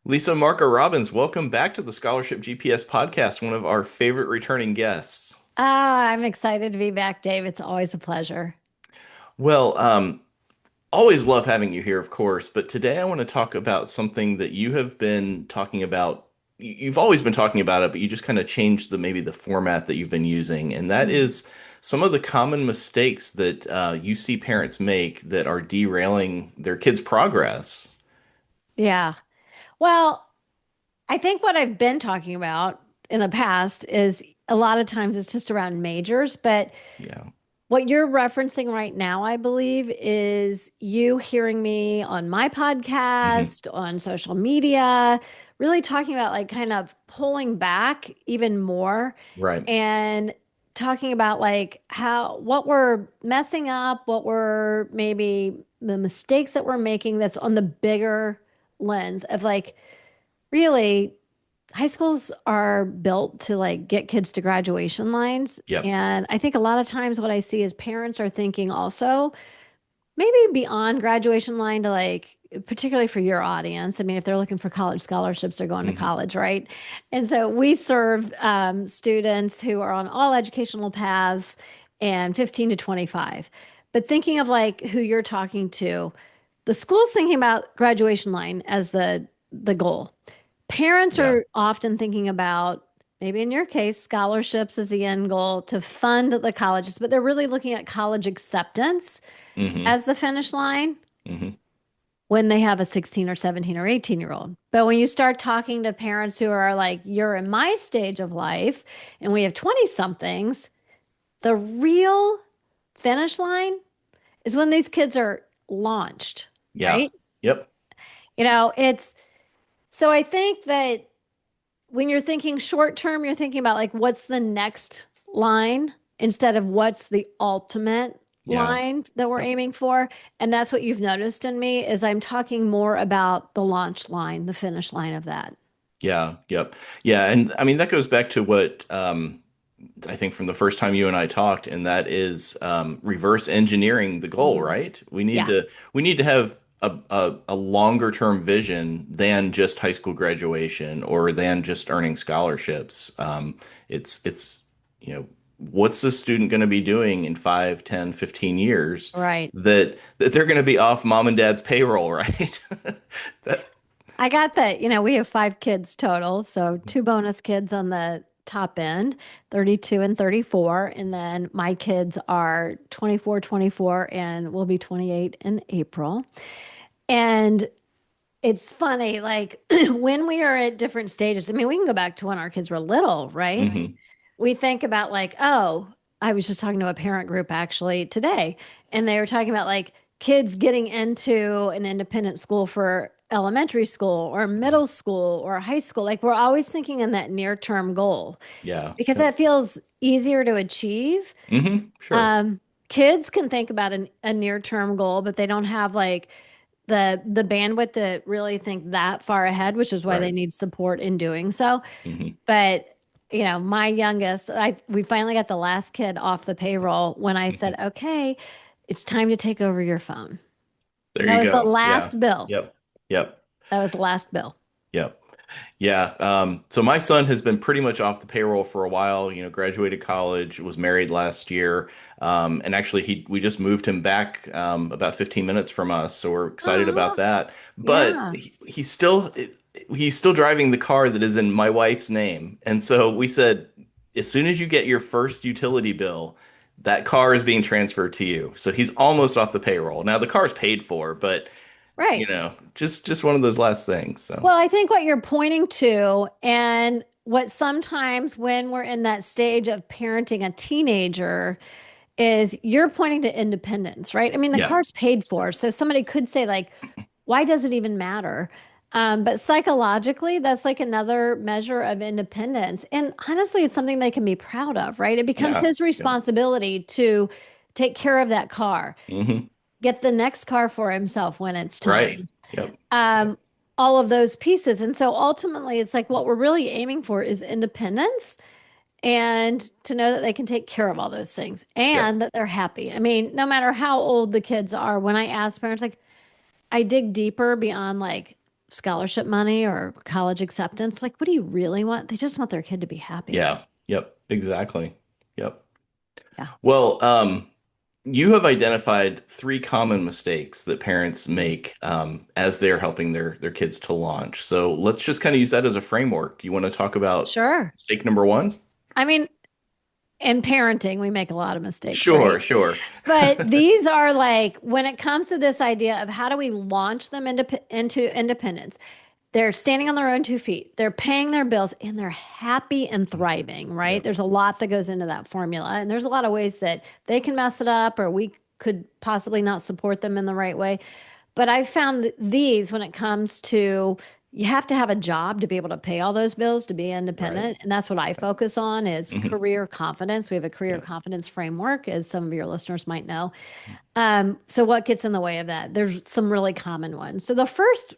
Lisa Marker-Robbins, welcome back to the Scholarship GPS podcast, one of our favorite returning guests. I'm excited to be back, Dave. It's always a pleasure. Well, always love having you here, of course, but today I want to talk about something that you have been talking about. You've always been talking about it, but you just kind of changed maybe the format that you've been using, and that Mm. is some of the common mistakes that you see parents make that are derailing their kids' progress. Yeah. Well, I think what I've been talking about in the past is a lot of times it's just around majors, but Yeah. what you're referencing right now, I believe, is you hearing me on my Hmm. podcast, on social media, really talking about like kind of pulling back even more Right. and talking about like how what we're messing up, what we're maybe the mistakes that we're making that's on the bigger lens of like really high schools are built to like get kids to graduation lines. Yep. And I think a lot of times what I see is parents are thinking also maybe beyond graduation line to like, particularly for your audience. I mean, if they're looking for college scholarships, they're going to Hmm. college, right? And so we serve students who are on all educational paths and 15 to 25. But thinking of like who you're talking to, the school's thinking about graduation line as the goal. Parents Yeah. are often thinking about, maybe in your case, scholarships as the end goal to fund the colleges, but they're really looking at college acceptance Hmm. as the finish line Hmm. when they have a 16 or 17 or 18-year-old. But when you start talking to parents who are like, you're in my stage of life and we have 20 somethings, the real finish line is when these kids are launched, Yeah. right? Yep. It's so I think that when you're thinking short term, you're thinking about like what's the next line instead of what's the ultimate Yeah. line that we're Yep. aiming for. And that's what you've noticed in me is I'm talking more about the launch line, the finish line of that. Yeah. Yep. Yeah. And I mean, that goes back to what I think from the first time you and I talked, and that is reverse engineering the goal, Mhm. right? Yeah. We need to have a longer term vision than just high school graduation or than just earning scholarships. It's, what's the student going to be doing in 5, 10, 15 years Right. that they're going to be off mom and dad's payroll, right? That, I got that. We have five kids total. So two bonus kids on the top end, 32 and 34. And then my kids are 24, 24, and will be 28 in April. And it's funny, like when we are at different stages, I mean, we can go back to when our kids were little, right? hmm. We think about like, oh, I was just talking to a parent group actually today, and they were talking about like kids getting into an independent school for elementary school or middle school or high school. Like we're always thinking in that near-term goal Yeah. because Yep. that feels easier to achieve. Sure. Um, Kids can think about a near-term goal, but they don't have like the bandwidth to really think that far ahead, which is why they Right. need support in doing so. Hmm. But my youngest, we finally got the last kid off the payroll when I said, Hmm. "Okay, it's time to take over your phone." There That you was the go. Yeah. last bill. Yep. Yep. That was the last bill. Yep. Yeah. So my son has been pretty much off the payroll for a while, graduated college, was married last year. And actually we just moved him back, about 15 minutes from us. So we're excited about Oh, that. But yeah. he's still driving the car that is in my wife's name. And so we said, as soon as you get your first utility bill, that car is being transferred to you. So he's almost off the payroll. Now the car is paid for, but Right. just one of those last things. So Well, I think what you're pointing to, and what sometimes when we're in that stage of parenting a teenager, is you're pointing to independence, right? I mean, the yeah. car's paid for. So somebody could say, like, why does it even matter? But psychologically, that's like another measure of independence. And honestly, it's something they can be proud of, right? It becomes Yeah. his Yep. responsibility to take care of that car, Hmm. get the next car for himself when it's Right. time. Yep. Yep. Um, all of those pieces. And so ultimately, it's like what we're really aiming for is independence and to know that they can take care of all those things Yep. and that they're happy. I mean, no matter how old the kids are, when I ask parents, like, I dig deeper beyond like scholarship money or college acceptance. Like, what do you really want? They just want their kid to be happy. Yeah. Yep. Exactly. Yep. Yeah. Well, you have identified three common mistakes that parents make as they're helping their kids to launch. So let's just kind of use that as a framework. You want to talk about Sure. mistake number one? I mean, in parenting, we make a lot of mistakes, Sure, right? sure. But these are like when it comes to this idea of how do we launch them into independence, they're standing on their own 2 feet, they're paying their bills, and they're happy and thriving, right? Yep. There's a lot that goes into that formula. And there's a lot of ways that they can mess it up or we could possibly not support them in the right way. But I've found that these, when it comes to you have to have a job to be able to pay all those bills to be Right. independent. And that's what I focus on is Hmm. career confidence. We have a career Yep. confidence framework, as some of your listeners might know. So what gets in the way of that? There's some really common ones. So the first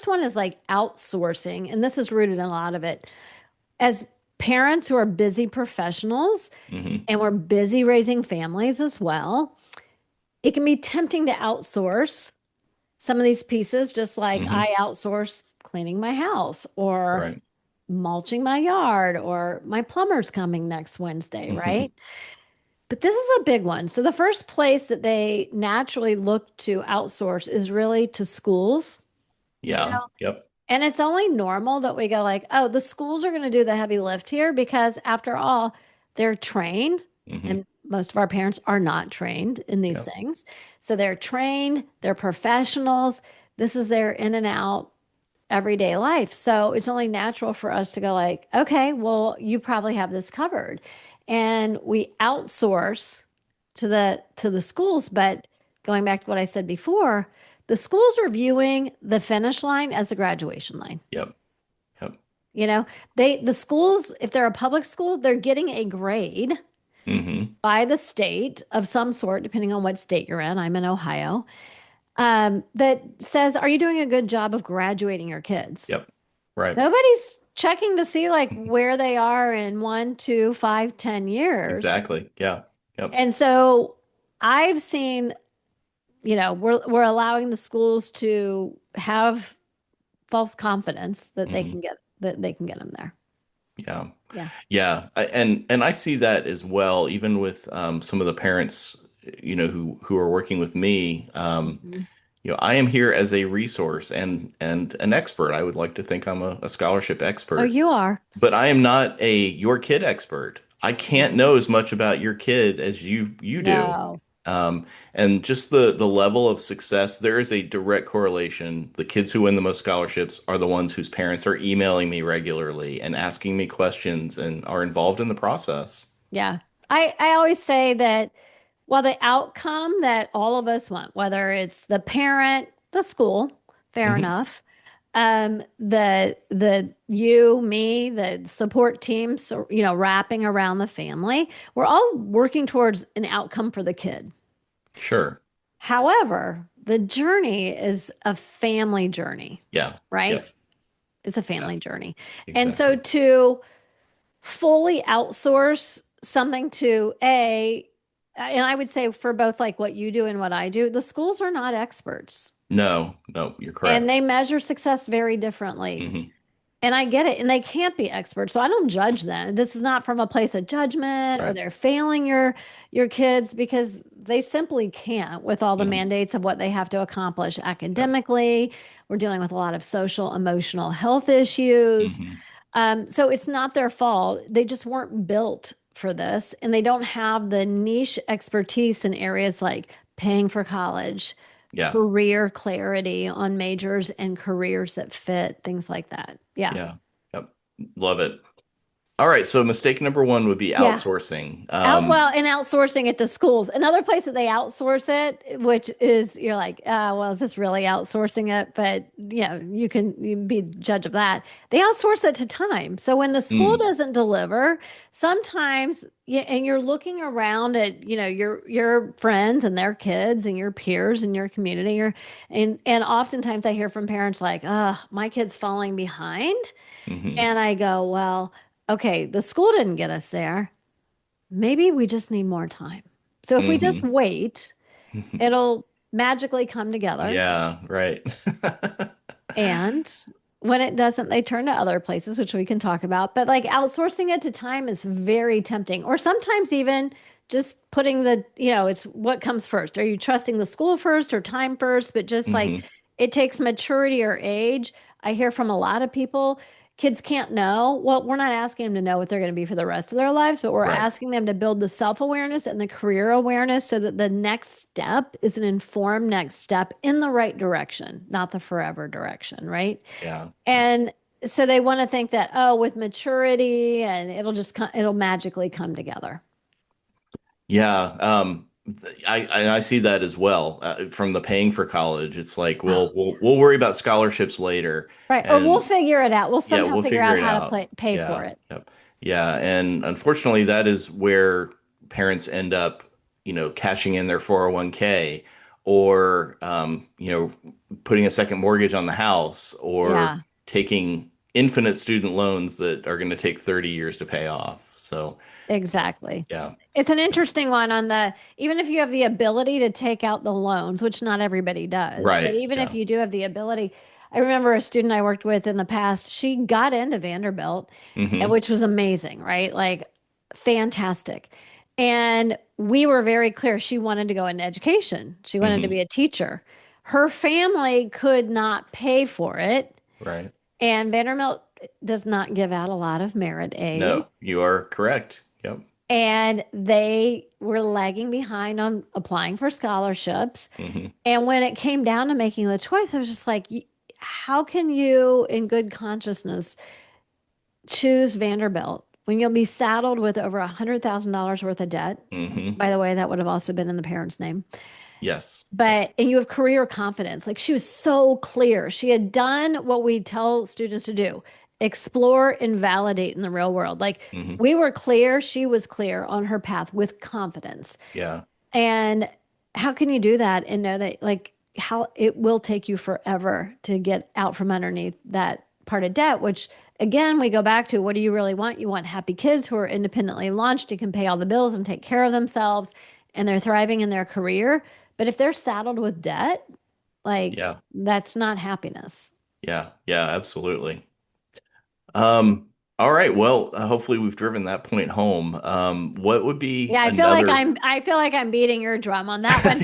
one is like outsourcing, and this is rooted in a lot of it. As parents who are busy professionals Hmm. and we're busy raising families as well, it can be tempting to outsource some of these pieces, just like Hmm. I outsource cleaning my house or Right. mulching my yard or my plumber's coming next Wednesday, Hmm. right? But this is a big one. So the first place that they naturally look to outsource is really to schools, you Yeah. know, Yep. and it's only normal that we go like, oh, the schools are going to do the heavy lift here because after all, they're trained. Hmm. And most of our parents are not trained in these Yep. things. So they're trained, they're professionals. This is their in and out everyday life. So it's only natural for us to go like, okay, well, you probably have this covered. And we outsource to the schools, but going back to what I said before, the schools are viewing the finish line as a graduation line. Yep. Yep. You know, the schools, if they're a public school, they're getting a grade Hmm. by the state of some sort, depending on what state you're in. I'm in Ohio, that says, are you doing a good job of graduating your kids? Yep. Right. Nobody's checking to see like where they are in 1, 2, 5, 10 years. Exactly. Yeah. Yep. And so I've seen, we're allowing the schools to have false confidence that they Hmm. can get them there. Yeah. Yeah. Yeah. And I see that as well, even with some of the parents, who are working with me. Mhm. I am here as a resource and an expert. I would like to think I'm a scholarship Oh, expert, you are. but I am not a your kid expert. I can't Mhm. know as much about your kid as you do. No. Um, and just the level of success, there is a direct correlation. The kids who win the most scholarships are the ones whose parents are emailing me regularly and asking me questions and are involved in the process. Yeah. I always say that while the outcome that all of us want, whether it's the parent, the school, fair Hmm. enough, the you, me, the support teams, so, wrapping around the family, we're all working towards an outcome for the kid. Sure. However, the journey is a family journey, Yeah. right? Yep. It's a Yeah. family journey. And so Exactly. to fully outsource something to and I would say for both like what you do and what I do, the schools are not experts No, no, you're and correct. they measure success very differently. Hmm. And I get it. And they can't be experts. So I don't judge them. This is not from a place of judgment or Right. they're failing your kids because they simply can't with all the Hmm. mandates of what they have to accomplish Yep. academically. We're dealing with a lot of social, emotional health issues. Hmm. So it's not their fault. They just weren't built for this, and they don't have the niche expertise in areas like paying for college, Yeah. career clarity on majors and careers that fit, things like that. Yeah. Yeah. Yep. Love it. All right. So mistake number one would be Yeah. outsourcing. Well, and outsourcing it to schools. Another place that they outsource it, which is you're like, well, is this really outsourcing it? But you be judge of that. They outsource it to time. So when the school Mm, doesn't deliver, sometimes and you're looking around at your friends and their kids and your peers in your community, and oftentimes I hear from parents like, my kid's falling behind, hmm. and I go, well, okay, the school didn't get us there. Maybe we just need more time. So if we just Hmm. wait, it'll magically come together. Yeah. Right. And when it doesn't, they turn to other places, which we can talk about. But like outsourcing it to time is very tempting. Or sometimes even just putting it's what comes first. Are you trusting the school first or time first? But just like Hmm. it takes maturity or age. I hear from a lot of people, kids can't know. Well, we're not asking them to know what they're going to be for the rest of their lives, but we're Right. asking them to build the self-awareness and the career awareness so that the next step is an informed next step in the right direction, not the forever direction, right? Yeah. Yeah. And so they want to think that, oh, with maturity and it'll magically come together. Yeah. I see that as well from the paying for college. It's like we'll worry about scholarships later, Right. Or we'll and figure it out. We'll yeah, somehow we'll figure figure out it how to out. pay for Yeah. it. Yep. Yeah. And unfortunately, that is where parents end up, cashing in their 401k or, putting a second mortgage on the house or Yeah. taking infinite student loans that are going to take 30 years to pay off. So, Exactly. yeah. It's an Yep. interesting one on even if you have the ability to take out the loans, which not everybody does, but Right. even if Yeah. you do have the ability, I remember a student I worked with in the past, she got into Vanderbilt, and Hmm. which was amazing, right? Like fantastic. And we were very clear she wanted to go into education. She wanted to Hmm. be a teacher. Her family could not pay for it, Right. and Vanderbilt does not give out a lot of merit aid. No, you are correct. Yep. And they were lagging behind on applying for scholarships. Hmm. And when it came down to making the choice, I was just like, how can you, in good consciousness, choose Vanderbilt when you'll be saddled with over $100,000 worth of debt? Hmm. By the way, that would have also been in the parents' name. Yes. Yep. And you have career confidence. Like she was so clear. She had done what we tell students to do, explore and validate in the real world. Like Hmm. we were clear, she was clear on her path with confidence. Yeah. And how can you do that and know that, like, how it will take you forever to get out from underneath that part of debt, which again, we go back to what do you really want? You want happy kids who are independently launched, who can pay all the bills and take care of themselves, and they're thriving in their career. But if they're saddled with debt, like, Yeah. that's not happiness. Yeah. Yeah. Absolutely. All right. Well, hopefully we've driven that point home. What would be Yeah, another? I feel like I'm beating your drum on that one,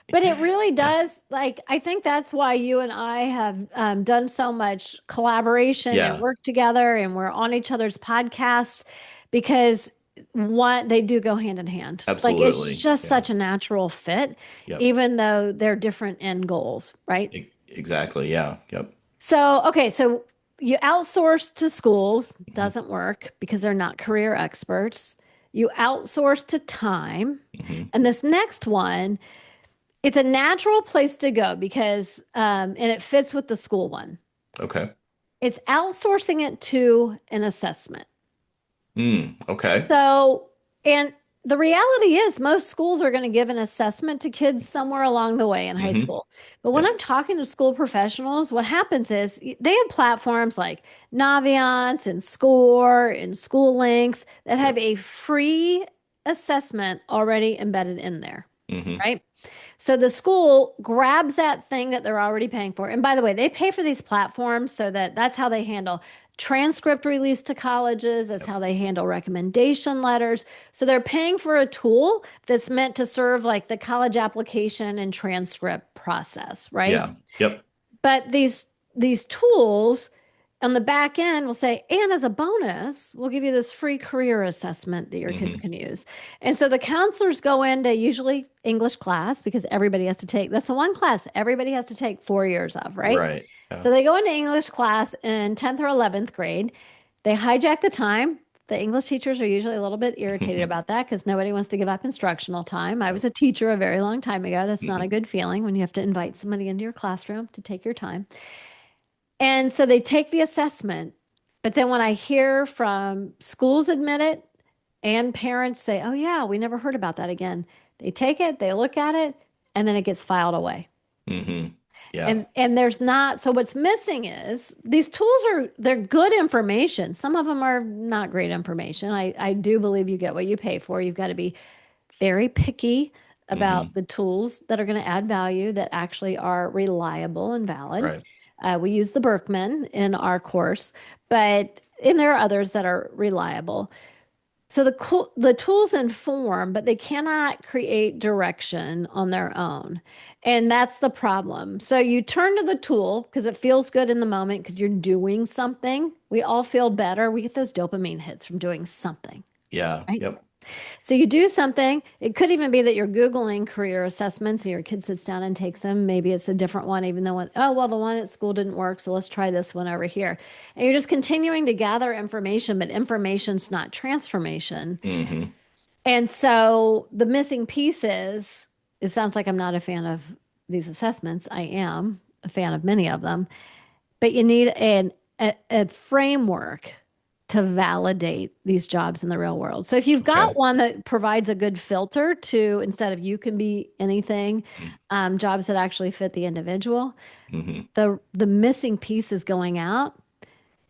but it really Yeah. does, like I think that's why you and I have done so much collaboration and Yeah. work together, and we're on each other's podcasts because one, they do go hand in hand. Like it's Absolutely. just Yeah. such a natural fit, Yep. even though they're different end goals, right? Exactly. Yeah. Yep. So, okay, so you outsource to schools, Hmm. doesn't work because they're not career experts. You outsource to time. Hmm. And this next one, it's a natural place to go because, and it fits with the school one. Okay. It's outsourcing it to an assessment. Okay. So, and the reality is, most schools are going to give an assessment to kids somewhere along the way in high Hmm. school. But when Yep. I'm talking to school professionals, what happens is they have platforms like Naviance and Score and School Links that have Yep. a free assessment already embedded in there, Hmm. right? So the school grabs that thing that they're already paying for. And by the way, they pay for these platforms so that that's how they handle transcript release to colleges, that's Yep. how they handle recommendation letters. So they're paying for a tool that's meant to serve like the college application and transcript process, right? Yeah. Yep. But these tools on the back end will say, and as a bonus, we'll give you this free career assessment that your kids Hmm. can use. And so the counselors go into usually English class because everybody has to take that's the one class everybody has to take 4 years of, right? Right. Yeah. So they go into English class in 10th or 11th grade. They hijack the time. The English teachers are usually a little bit irritated about that because nobody wants to give up instructional time. I Yep. was a teacher a very long time ago. That's not a Hmm. good feeling when you have to invite somebody into your classroom to take your time. And so they take the assessment. But then when I hear from schools admit it and parents say, oh, yeah, we never heard about that again, they take it, they look at it, and then it gets filed away. Hmm. Yeah. And there's not, so what's missing is these tools they're good information. Some of them are not great information. I do believe you get what you pay for. You've got to be very picky Hmm. about the tools that are going to add value that actually are reliable and valid. Right. We use the Berkman in our course, and there are others that are reliable. So the tools inform, but they cannot create direction on their own. And that's the problem. So you turn to the tool because it feels good in the moment because you're doing something. We all feel better. We get those dopamine hits from doing something, Yeah. right? Yep. So you do something. It could even be that you're Googling career assessments and your kid sits down and takes them. Maybe it's a different one, even though, oh, well, the one at school didn't work. So let's try this one over here. And you're just continuing to gather information, but information's not transformation. Hmm. And so the missing piece is, it sounds like I'm not a fan of these assessments. I am a fan of many of them, but you need a framework to validate these jobs in the real world. So if you've got Okay. one that provides a good filter to instead of you can be anything, jobs that actually fit the individual, Mm-hmm. the missing piece is going out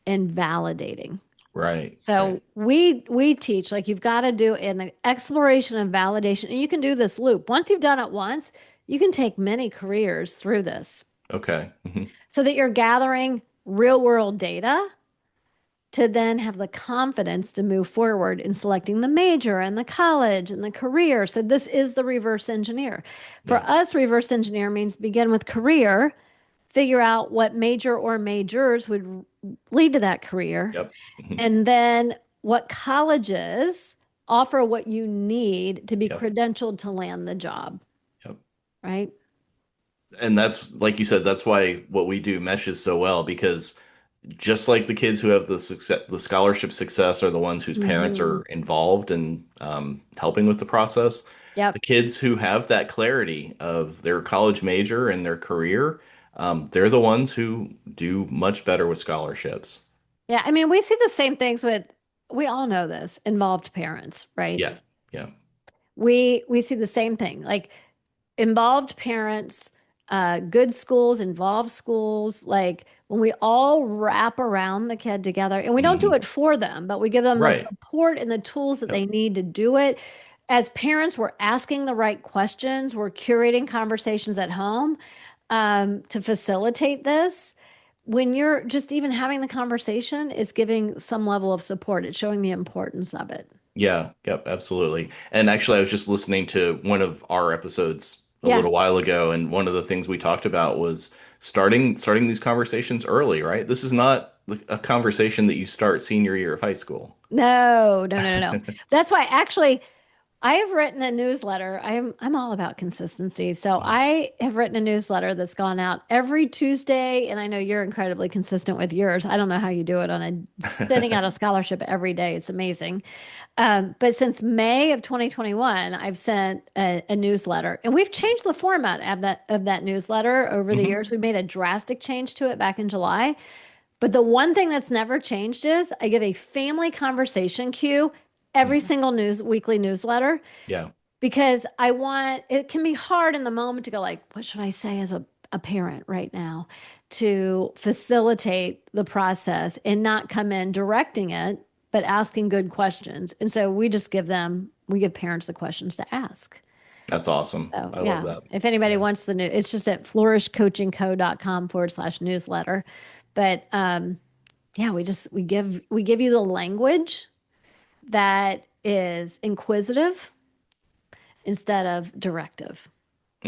and validating. Right. Right. So we teach like you've got to do an exploration and validation, and you can do this loop. Once you've done it once, you can take many careers through this Okay. Hmm. so that you're gathering real world data to then have the confidence to move forward in selecting the major and the college and the career. So this is the reverse engineer. For Yeah. us, reverse engineer means begin with career, figure out what major or majors would lead to that career, Yep. Hmm. and then what colleges offer what you need to be Yep. credentialed to land the job, Yep. right? And that's like you said, that's why what we do meshes so well because just like the kids who have the success, the scholarship success are the ones whose parents Hmm. are involved in helping with the process. The Yep. kids who have that clarity of their college major and their career, they're the ones who do much better with scholarships. Yeah. I mean, we see the same things with, we all know this, involved parents, right? Yeah. Yeah. We see the same thing. Like involved parents, good schools, involved schools, like when we all wrap around the kid together and we don't do Hmm. it for them, but we give them the Right. support and the tools that they Yep. need to do it. As parents, we're asking the right questions, we're curating conversations at home to facilitate this. When you're just even having the conversation, it's giving some level of support. It's showing the importance of it. Yeah, yep, absolutely. And actually, I was just listening to one of our episodes a Yeah. little while ago, and one of the things we talked about was starting these conversations early, right? This is not a conversation that you start senior year of high school. No, no, no, no, no. That's why actually I have written a newsletter. I'm all about consistency. So I have written a newsletter that's gone out every Tuesday, and I know you're incredibly consistent with yours. I don't know how you do it on sending out a scholarship every day. It's amazing. But since May of 2021, I've sent a newsletter, and we've changed the format of that newsletter over the Hmm. years. We made a drastic change to it back in July. But the one thing that's never changed is I give a family conversation cue every single weekly newsletter Yeah, because I want it can be hard in the moment to go like, what should I say as a parent right now to facilitate the process and not come in directing it, but asking good questions. And so we give parents the questions to ask. that's awesome. So I love yeah, that. if anybody Yeah. wants the new, it's just at flourishcoachingco.com/newsletter. But yeah, we give you the language that is inquisitive instead of directive.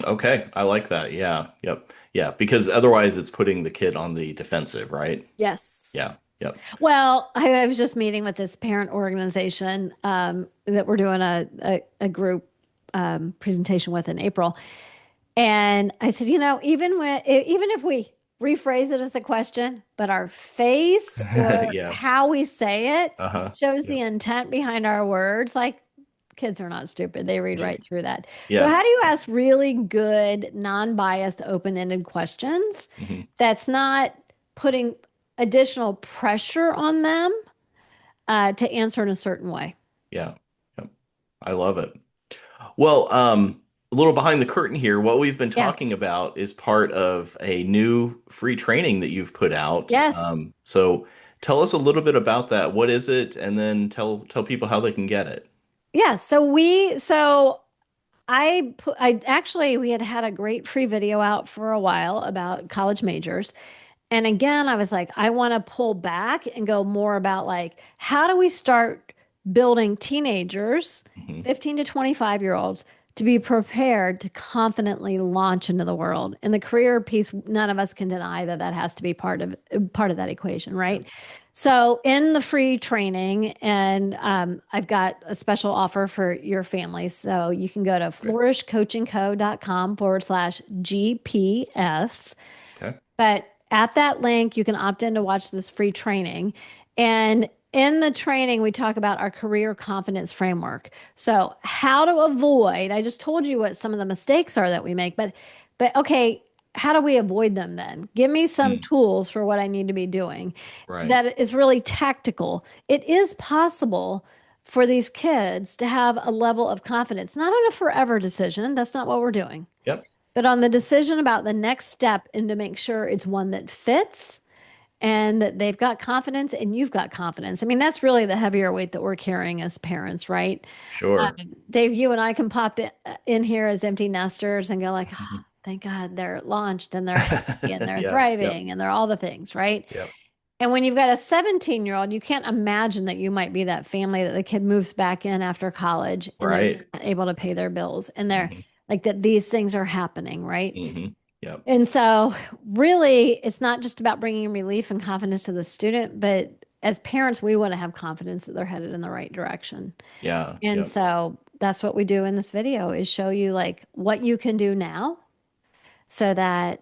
Okay, I like that. Yeah, yep. Yeah, because otherwise it's putting the kid on the defensive, right? Yes. Yeah, yep. Well, I was just meeting with this parent organization that we're doing a group presentation with in April. And I said, even if we rephrase it as a question, but our face or Yeah. how we say it Uh-huh. shows the Yep. intent behind our words, like kids are not stupid. They read right through that. So Yeah. how do you ask really good, non-biased, open-ended questions Hmm. that's not putting additional pressure on them to answer in a certain way? Yeah. Yep. I love it. Well, a little behind the curtain here, what we've been Yeah. talking about is part of a new free training that you've put out. Yes. So tell us a little bit about that. What is it? And then tell people how they can get it. Yeah. I actually we had a great free video out for a while about college majors, And again, I was like, I want to pull back and go more about like, how do we start building teenagers, Hmm. 15 to 25-year-olds, to be prepared to confidently launch into the world? And the career piece, none of us can deny that that has to be part of that equation, Yep. right? So in the free training, and I've got a special offer for your family. So you can go to Okay. flourishcoachingco.com/GPS. Okay. But at that link, you can opt in to watch this free training. And in the training, we talk about our career confidence framework. So, how to avoid, I just told you what some of the mistakes are that we make, but okay, how do we avoid them then? Give me some Mm. tools for what I need to be doing Right. that is really tactical. It is possible for these kids to have a level of confidence, not on a forever decision. That's not what we're doing, Yep. but on the decision about the next step and to make sure it's one that fits and that they've got confidence and you've got confidence. I mean, that's really the heavier weight that we're carrying as parents, right? Sure. Dave, you and I can pop in here as empty nesters and go like, oh, Mhm. thank God they're launched and they're happy and they're Yeah. Yep. thriving and they're all the things, right? Yep. And when you've got a 17-year-old, you can't imagine that you might be that family that the kid moves back in after college and they're Right. not able to pay their bills and they're Hmm. like that these things are happening, right? Hmm. Yep. And so, really, it's not just about bringing relief and confidence to the student, but as parents, we want to have confidence that they're headed in the right direction. Yeah. And Yep. so, that's what we do in this video is show you like what you can do now so that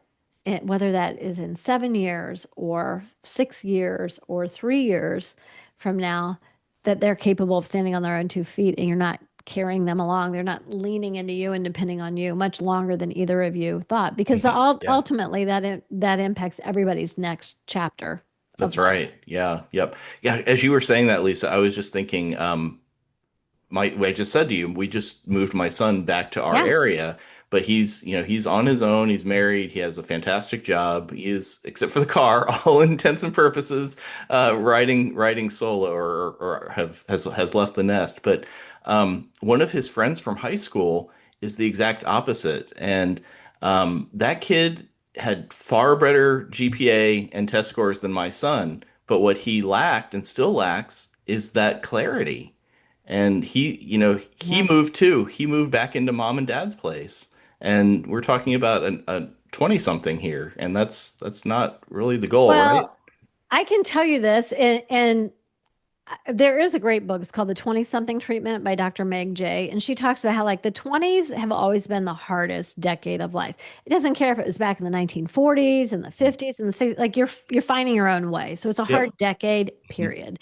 whether that is in 7 years or 6 years or 3 years from now, that they're capable of standing on their own 2 feet and you're not carrying them along. They're not leaning into you and depending on you much longer than either of you thought, because Hmm. Yeah. ultimately that impacts everybody's next chapter of That's life. right. Yeah. Yep. Yeah. As you were saying that, Lisa, I was just thinking, I just said to you, we just moved my son back to our Yeah. area, but he's on his own. He's married. He has a fantastic job. He is, except for the car, all intents and purposes, riding solo or has left the nest. But one of his friends from high school is the exact opposite, and that kid had far better GPA and test scores than my son. But what he lacked and still lacks is that clarity. And he Yeah. moved too. He moved back into mom and dad's place. And we're talking about a 20 something here. And that's not really the goal, right? Well, I can tell you this, and there is a great book. It's called The 20 Something Treatment by Dr. Meg Jay. And she talks about how, like, the 20s have always been the hardest decade of life. It doesn't care if it was back in the 1940s and the 50s and the 60s, like, you're finding your own way. So it's a hard Yep. decade, Mhm. period.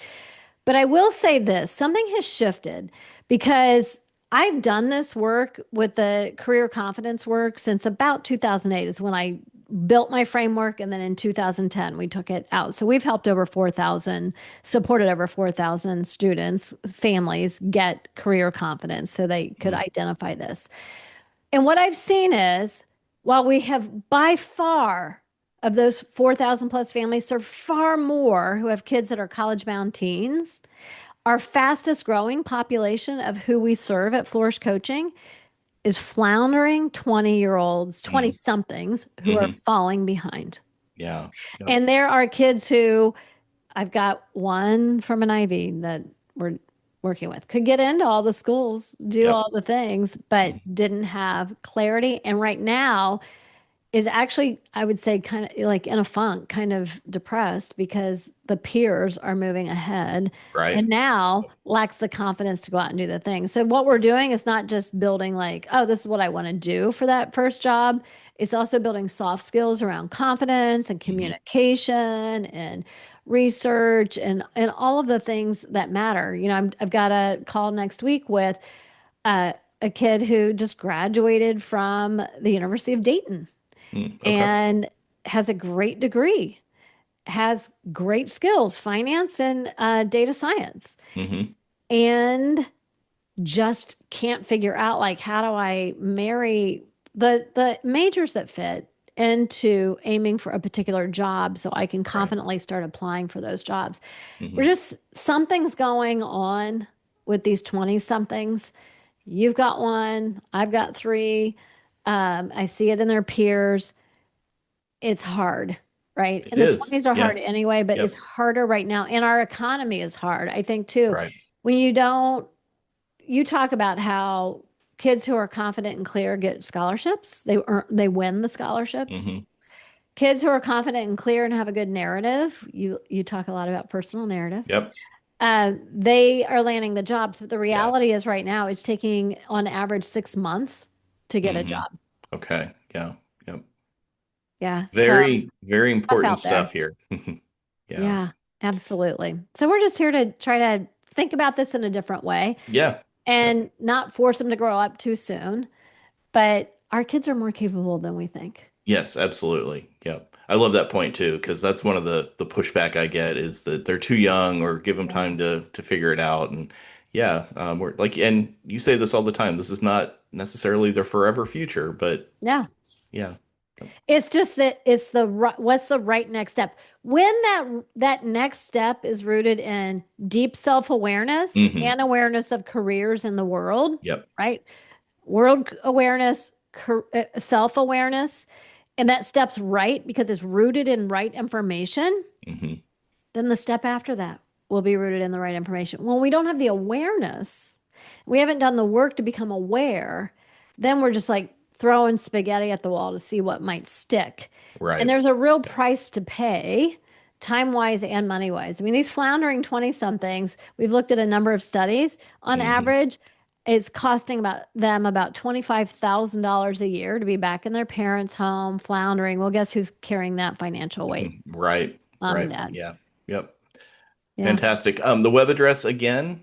But I will say this, something has shifted because I've done this work with the career confidence work since about 2008 is when I built my framework. And then in 2010, we took it out. So we've helped over 4,000, supported over 4,000 students, families get career confidence so they could Mhm. identify this. And what I've seen is while we have by far of those 4,000 plus families, there are far more who have kids that are college bound teens. Our fastest growing population of who we serve at Flourish Coaching is floundering 20-year-olds, 20 Mhm. somethings who are Mhm. falling behind. Yeah. Yep. And there are kids who I've got one from an Ivy that we're working with, could get into all the schools, do Yep. all the things, but Mhm. didn't have clarity. And right now, is actually, I would say, kind of like in a funk, kind of depressed because the peers are moving ahead Right. and now lacks the confidence to go out and do the thing. So, what we're doing is not just building, like, oh, this is what I want to do for that first job. It's also building soft skills around confidence and Mhm. communication and research and all of the things that matter. I've got a call next week with a kid who just graduated from the University of Dayton Mm. Okay. and has a great degree, has great skills, finance and data science, Hmm. and just can't figure out like how do I marry the majors that fit into aiming for a particular job so I can Right. confidently start applying for those jobs. We're Hmm. just something's going on with these 20 somethings. You've got one, I've got three. I see it in their peers. It's hard. right? It And the is. 20s are Yeah. hard anyway, but it's Yep. harder right now. And our economy is hard. I think too, Right. when you don't, you talk about how kids who are confident and clear get scholarships. They win the scholarships. Hmm. Kids who are confident and clear and have a good narrative, you talk a lot about personal narrative. Yep. They are landing the jobs, but the Yeah. reality is right now it's taking on average 6 months to get a Hmm. job. Okay. Yeah. Yep. Yeah, so Very, very tough important out stuff there. here. Yeah. Yeah, absolutely. So we're just here to try to think about this in a different way Yeah. Yep. and not force them to grow up too soon. But our kids are more capable than we think. Yes, absolutely. Yep. I love that point too, because that's one of the pushback I get is that they're too young or give them Yeah. time to figure it out. And yeah, we're like, and you say this all the time. This is not necessarily their forever future, but Yeah. yeah. It's just that it's what's the right next step? When that next step is rooted in deep self-awareness Hmm. and awareness of careers in the world, Yep. right? World awareness, self-awareness, and that step's right because it's rooted in right information, Hmm. then the step after that will be rooted in the right information. When we don't have the awareness, we haven't done the work to become aware, then we're just like throwing spaghetti at the wall to see what might stick. And Right. there's a real Yeah. price to pay, time wise and money wise. I mean, these floundering 20 somethings, we've looked at a number of studies. On Hmm. average, it's costing about $25,000 a year to be back in their parents' home, floundering. Well, guess who's carrying that financial weight? Right. Mom and Right. dad. Yeah. Yep. Yeah. Fantastic. The web address again.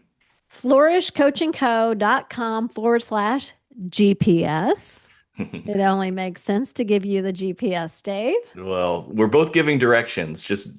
flourishcoachingco.com/GPS. It only makes sense to give you the GPS, Dave. Well, we're both giving directions, just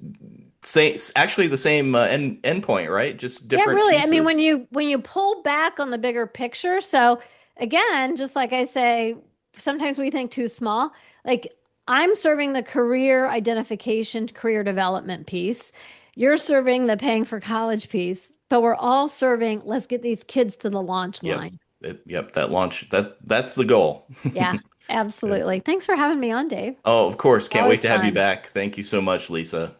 say actually the same endpoint, right? Just Yeah, different really. I mean, pieces. when you pull back on the bigger picture, so again, just like I say, sometimes we think too small. Like I'm serving the career identification, career development piece. You're serving the paying for college piece, but we're all serving, let's get these kids to the launch Yep. line. Yep. That launch. That's the goal. Yeah, Yep. absolutely. Thanks for having me on, Dave. Oh, of course. Can't wait Always to have you fun. back. Thank you so much, Lisa.